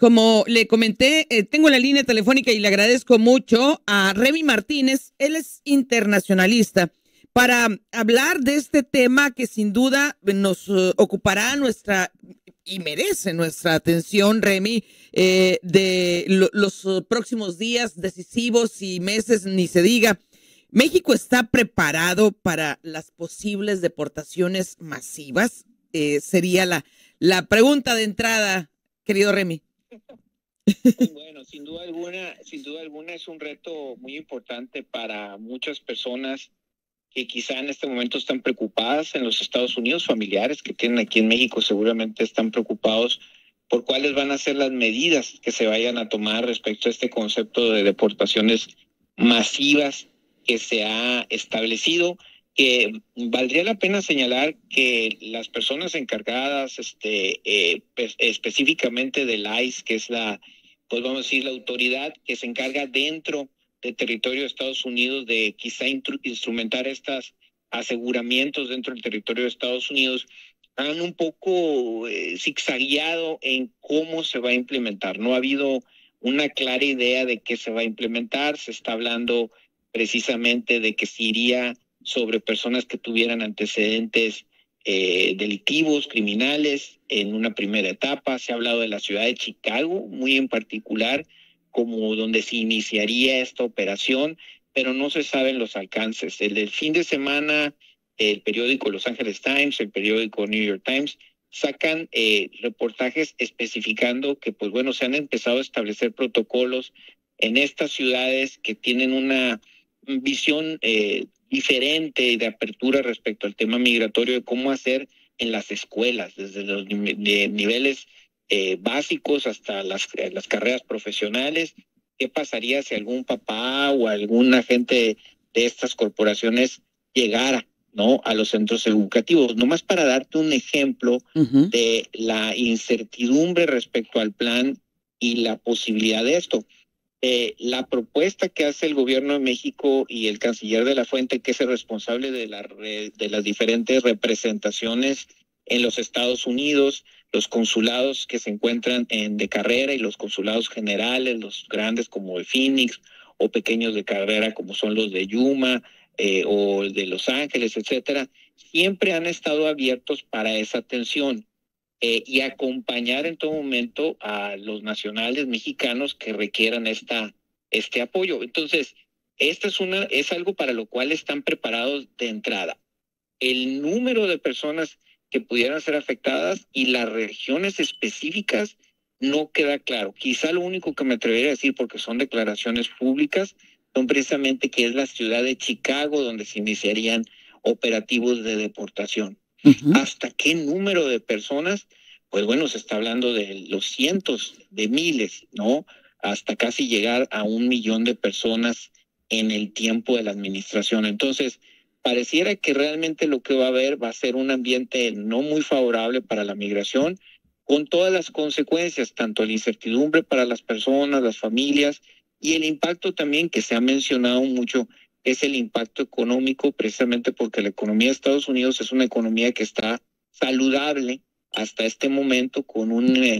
como le comenté, tengo la línea telefónica y le agradezco mucho a Remy Martínez. Él es internacionalista para hablar de este tema que sin duda nos ocupará nuestra y merece nuestra atención, Remy, los próximos días decisivos y meses, ni se diga. ¿México está preparado para las posibles deportaciones masivas? Sería la pregunta de entrada, querido Remy. Bueno, sin duda alguna es un reto muy importante para muchas personas que quizá en este momento están preocupadas en los Estados Unidos, familiares que tienen aquí en México seguramente están preocupados por cuáles van a ser las medidas que se vayan a tomar respecto a este concepto de deportaciones masivas que se ha establecido, que valdría la pena señalar que las personas encargadas específicamente del ICE, que es pues vamos a decir, la autoridad que se encarga dentro del territorio de Estados Unidos de quizá instrumentar estos aseguramientos dentro del territorio de Estados Unidos, han un poco zigzagueado en cómo se va a implementar. No ha habido una clara idea de qué se va a implementar. Se está hablando precisamente de que se iría sobre personas que tuvieran antecedentes delictivos, criminales, en una primera etapa. Se ha hablado de la ciudad de Chicago, muy en particular, como donde se iniciaría esta operación, pero no se saben los alcances. El del fin de semana, el periódico Los Angeles Times, el periódico New York Times, sacan reportajes especificando que, pues bueno, se han empezado a establecer protocolos en estas ciudades que tienen una visión diferente y de apertura respecto al tema migratorio, de cómo hacer en las escuelas, desde los niveles básicos hasta las carreras profesionales. ¿Qué pasaría si algún papá o algún agente de estas corporaciones llegara, ¿no?, a los centros educativos? Nomás para darte un ejemplo de la incertidumbre respecto al plan y la posibilidad de esto. La propuesta que hace el gobierno de México y el canciller de la Fuente, que es el responsable de las diferentes representaciones en los Estados Unidos, los consulados que se encuentran de carrera y los consulados generales, los grandes como de Phoenix o pequeños de carrera como son los de Yuma o de Los Ángeles, etcétera, siempre han estado abiertos para esa atención. Y acompañar en todo momento a los nacionales mexicanos que requieran este apoyo. Entonces, es algo para lo cual están preparados de entrada. El número de personas que pudieran ser afectadas y las regiones específicas no queda claro. Quizá lo único que me atrevería a decir, porque son declaraciones públicas, son precisamente que es la ciudad de Chicago donde se iniciarían operativos de deportación. ¿Hasta qué número de personas? Pues bueno, se está hablando de los cientos de miles, ¿no? Hasta casi llegar a 1 millón de personas en el tiempo de la administración. Entonces, pareciera que realmente lo que va a haber va a ser un ambiente no muy favorable para la migración, con todas las consecuencias, tanto la incertidumbre para las personas, las familias, y el impacto también que se ha mencionado mucho, es el impacto económico, precisamente porque la economía de Estados Unidos es una economía que está saludable hasta este momento, con una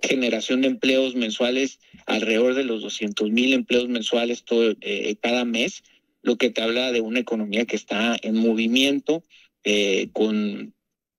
generación de empleos mensuales alrededor de los 200,000 empleos mensuales cada mes, lo que te habla de una economía que está en movimiento, con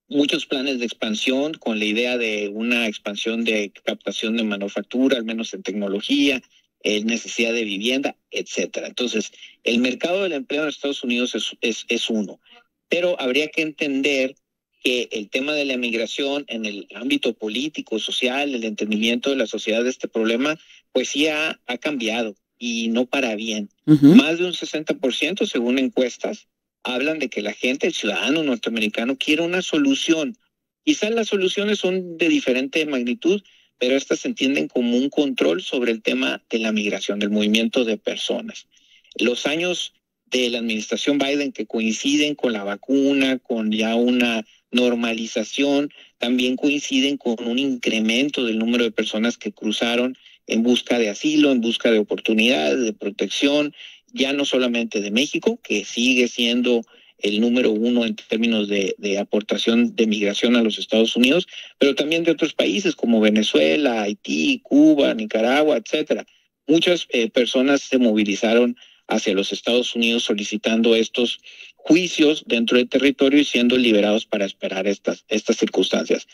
muchos planes de expansión, con la idea de una expansión de captación de manufactura, al menos en tecnología, necesidad de vivienda, etcétera. Entonces, el mercado del empleo en Estados Unidos es uno, pero habría que entender que el tema de la migración en el ámbito político, social, el entendimiento de la sociedad de este problema, pues sí ha cambiado y no para bien. Más de un 60%, según encuestas, hablan de que la gente, el ciudadano norteamericano, quiere una solución. Quizás las soluciones son de diferente magnitud, pero estas se entienden como un control sobre el tema de la migración, del movimiento de personas. Los años de la administración Biden, que coinciden con la vacuna, con ya una normalización, también coinciden con un incremento del número de personas que cruzaron en busca de asilo, en busca de oportunidades, de protección, ya no solamente de México, que sigue siendo el número uno en términos de aportación de migración a los Estados Unidos, pero también de otros países como Venezuela, Haití, Cuba, Nicaragua, etcétera. Muchas personas se movilizaron hacia los Estados Unidos solicitando estos juicios dentro del territorio y siendo liberados para esperar estas circunstancias.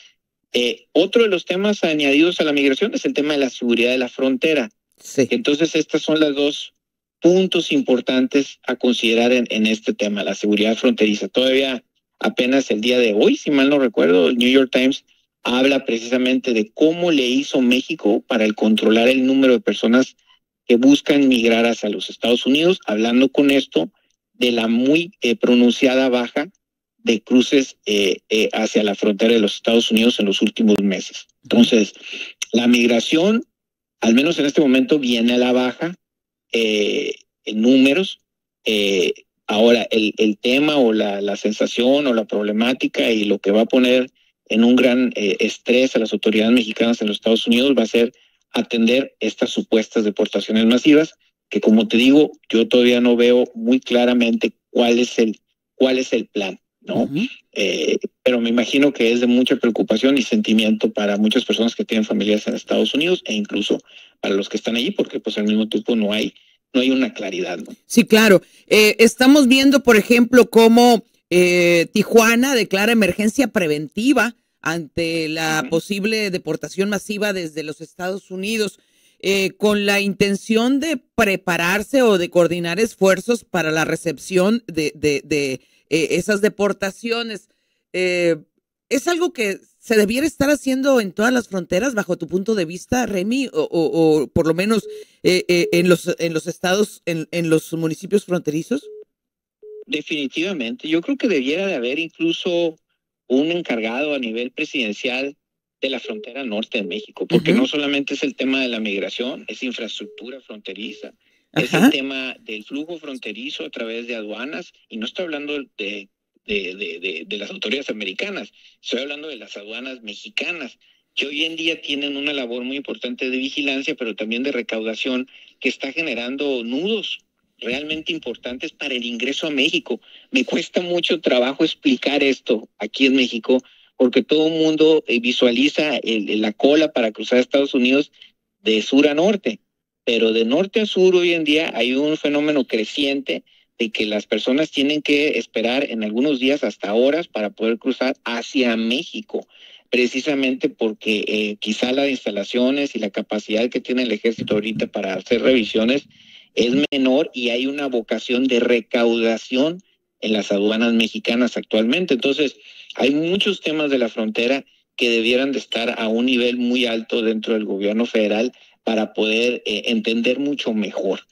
Otro de los temas añadidos a la migración es el tema de la seguridad de la frontera. Sí. Entonces, estas son las dos puntos importantes a considerar en este tema, la seguridad fronteriza. Todavía apenas el día de hoy, si mal no recuerdo, el New York Times habla precisamente de cómo le hizo México para el controlar el número de personas que buscan migrar hacia los Estados Unidos, hablando con esto de la muy pronunciada baja de cruces hacia la frontera de los Estados Unidos en los últimos meses. Entonces, la migración, al menos en este momento, viene a la baja en números. Ahora, el tema o la sensación o la problemática y lo que va a poner en un gran estrés a las autoridades mexicanas en los Estados Unidos va a ser atender estas supuestas deportaciones masivas, que como te digo, yo todavía no veo muy claramente cuál es el plan, ¿no? Pero me imagino que es de mucha preocupación y sentimiento para muchas personas que tienen familias en Estados Unidos e incluso para los que están allí, porque pues al mismo tiempo no hay una claridad, ¿no? Sí, claro. Estamos viendo, por ejemplo, cómo Tijuana declara emergencia preventiva ante la posible deportación masiva desde los Estados Unidos, con la intención de prepararse o de coordinar esfuerzos para la recepción de esas deportaciones. ¿Es algo que se debiera estar haciendo en todas las fronteras, bajo tu punto de vista, Remy, o por lo menos en los estados, en los municipios fronterizos? Definitivamente. Yo creo que debiera de haber incluso un encargado a nivel presidencial de la frontera norte de México, porque no solamente es el tema de la migración, es infraestructura fronteriza, es el tema del flujo fronterizo a través de aduanas, y no estoy hablando de las autoridades americanas, estoy hablando de las aduanas mexicanas, que hoy en día tienen una labor muy importante de vigilancia, pero también de recaudación, que está generando nudos realmente importantes para el ingreso a México. Me cuesta mucho trabajo explicar esto aquí en México, porque todo el mundo visualiza la cola para cruzar a Estados Unidos de sur a norte, pero de norte a sur hoy en día hay un fenómeno creciente de que las personas tienen que esperar en algunos días hasta horas para poder cruzar hacia México, precisamente porque quizá las instalaciones y la capacidad que tiene el ejército ahorita para hacer revisiones es menor y hay una vocación de recaudación en las aduanas mexicanas actualmente. Entonces, hay muchos temas de la frontera que debieran de estar a un nivel muy alto dentro del gobierno federal para poder entender mucho mejor,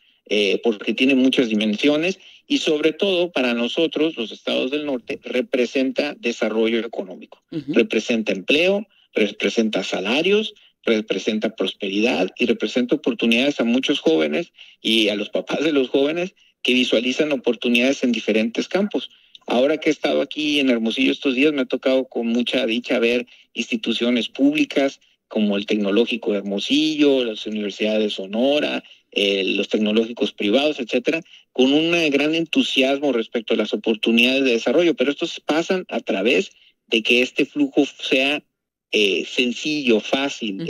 porque tiene muchas dimensiones y sobre todo para nosotros, los estados del norte, representa desarrollo económico, representa empleo, representa salarios, representa prosperidad y representa oportunidades a muchos jóvenes y a los papás de los jóvenes que visualizan oportunidades en diferentes campos. Ahora que he estado aquí en Hermosillo estos días, me ha tocado con mucha dicha ver instituciones públicas como el Tecnológico de Hermosillo, las universidades de Sonora, los tecnológicos privados, etcétera, con un gran entusiasmo respecto a las oportunidades de desarrollo, pero estos pasan a través de que este flujo sea sencillo, fácil,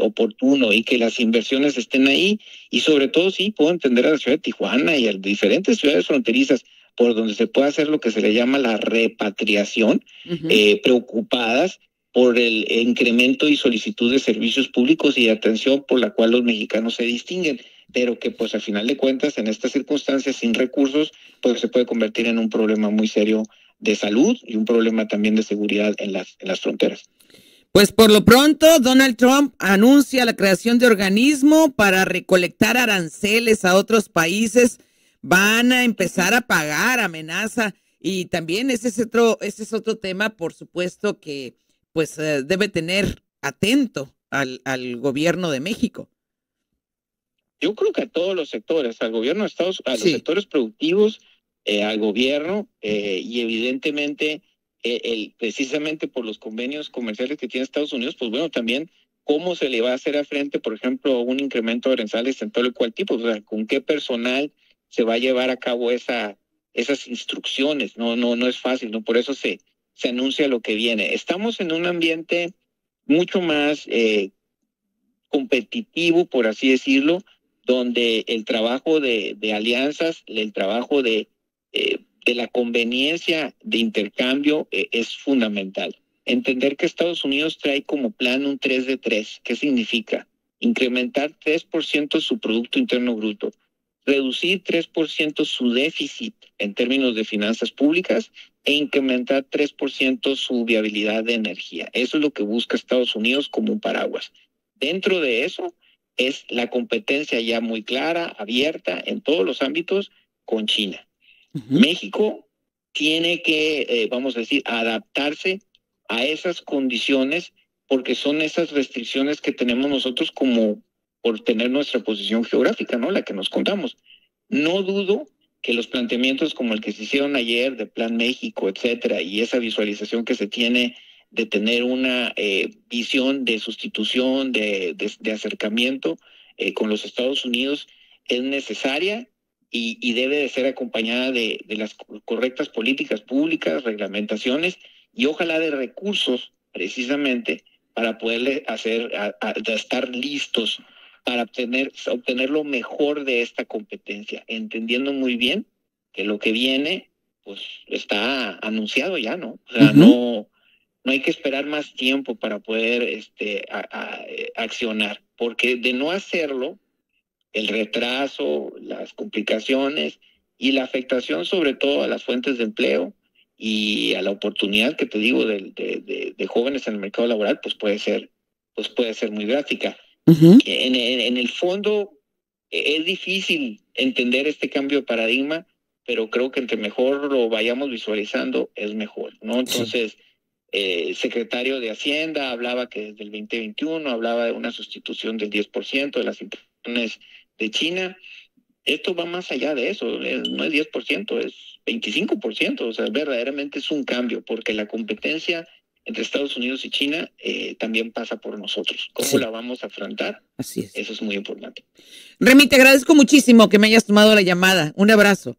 oportuno y que las inversiones estén ahí y sobre todo sí puedo entender a la ciudad de Tijuana y a diferentes ciudades fronterizas por donde se puede hacer lo que se le llama la repatriación, preocupadas por el incremento y solicitud de servicios públicos y de atención por la cual los mexicanos se distinguen, pero que pues al final de cuentas en estas circunstancias sin recursos pues se puede convertir en un problema muy serio de salud y un problema también de seguridad en las fronteras. Pues por lo pronto, Donald Trump anuncia la creación de organismo para recolectar aranceles a otros países. Van a empezar a pagar, amenaza. Y también ese es otro tema, por supuesto, que pues debe tener atento al gobierno de México. Yo creo que a todos los sectores, al gobierno de Estados Unidos, a los sectores productivos, al gobierno y evidentemente precisamente por los convenios comerciales que tiene Estados Unidos, pues bueno, también cómo se le va a hacer a frente, por ejemplo, un incremento de aranceles en todo el cual tipo, o sea, con qué personal se va a llevar a cabo esa esas instrucciones. No es fácil, ¿no? Por eso se anuncia lo que viene. Estamos en un ambiente mucho más competitivo, por así decirlo, donde el trabajo de alianzas, el trabajo de la conveniencia de intercambio es fundamental. Entender que Estados Unidos trae como plan un 3 de 3. ¿Qué significa? Incrementar 3% su Producto Interno Bruto, reducir 3% su déficit en términos de finanzas públicas e incrementar 3% su viabilidad de energía. Eso es lo que busca Estados Unidos como un paraguas. Dentro de eso es la competencia ya muy clara, abierta en todos los ámbitos con China. México tiene que, vamos a decir, adaptarse a esas condiciones porque son esas restricciones que tenemos nosotros como por tener nuestra posición geográfica, ¿no? La que nos contamos. No dudo que los planteamientos como el que se hicieron ayer de Plan México, etcétera, y esa visualización que se tiene de tener una visión de sustitución, de acercamiento con los Estados Unidos es necesaria y debe de ser acompañada de las correctas políticas públicas, reglamentaciones y ojalá de recursos precisamente para poderle estar listos para obtener lo mejor de esta competencia, entendiendo muy bien que lo que viene pues está anunciado ya, ¿no? O sea, no hay que esperar más tiempo para poder accionar, porque de no hacerlo, el retraso, las complicaciones y la afectación sobre todo a las fuentes de empleo y a la oportunidad que te digo de jóvenes en el mercado laboral, pues puede ser muy drástica. En el fondo es difícil entender este cambio de paradigma, pero creo que entre mejor lo vayamos visualizando es mejor, ¿no? Entonces, el secretario de Hacienda hablaba que desde el 2021 hablaba de una sustitución del 10% de las importaciones de China. Esto va más allá de eso, no es 10%, es 25%, o sea, verdaderamente es un cambio, porque la competencia entre Estados Unidos y China también pasa por nosotros. ¿Cómo la vamos a afrontar? Así es. Eso es muy importante. Remy, te agradezco muchísimo que me hayas tomado la llamada. Un abrazo.